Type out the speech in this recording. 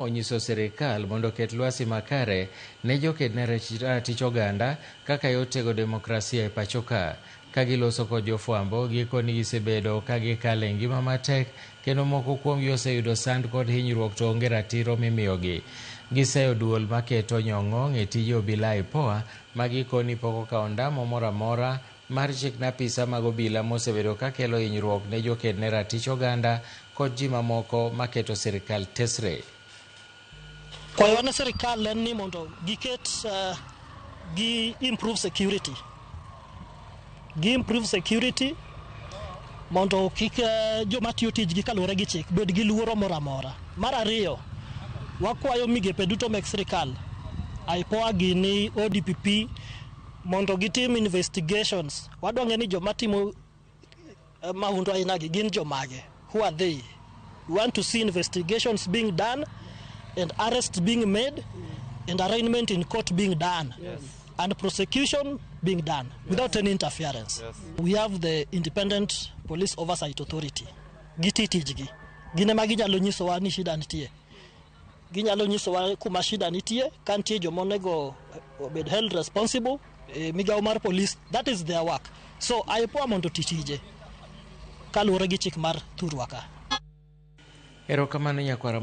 onyiso sirikal mondo ket lwasi makare ne joked ne ratich oganda kaka yotego demokrasia e pachoka. Ka giloso kod jofwambo, gikoni gisebedo ka gikale ngima matek, kendo moko kuomgi oseyudo sand kod hinyruok to onge ratiro mimiyogi. Giseyo duol maketo nyong'o e tije obila e poa, ma gikoni pok okawo ondamo moro amora mar chik na apisa mag obila mosebedo ka kelo hinyruok ne joked ne ratich oganda kod ji mamoko maketo sirikal tesre. Kwayo ne sirikal en ni mondo giket gi improve security. Gi improve security mondo kik joma tiyo tijgi kaluwore gi chik bed gi luoro moro amora. Mar ariyo, wakwayo migepe duto mek sirikal, IPOA gini, ODPP, mondo gitim investigations. Wadwang'e ni joma timo mahundu ainagi gin jomage. Who are they? We want to see investigations being done and arrests being made and arraignment in court being done. Yes. And prosecution being done without any interference. Yes. We have the Independent Police Oversight Authority. Gititijgi. Gine ma ginyalo nyisowa ni shida nitie. Ginyalo nyisowa kuma shida nitie, kantie jomonego obed held responsible, migao mar police. That is their work. So IPOA mondo titije kaluwore gi chik mar thurwaka. Erokamano nyakwara.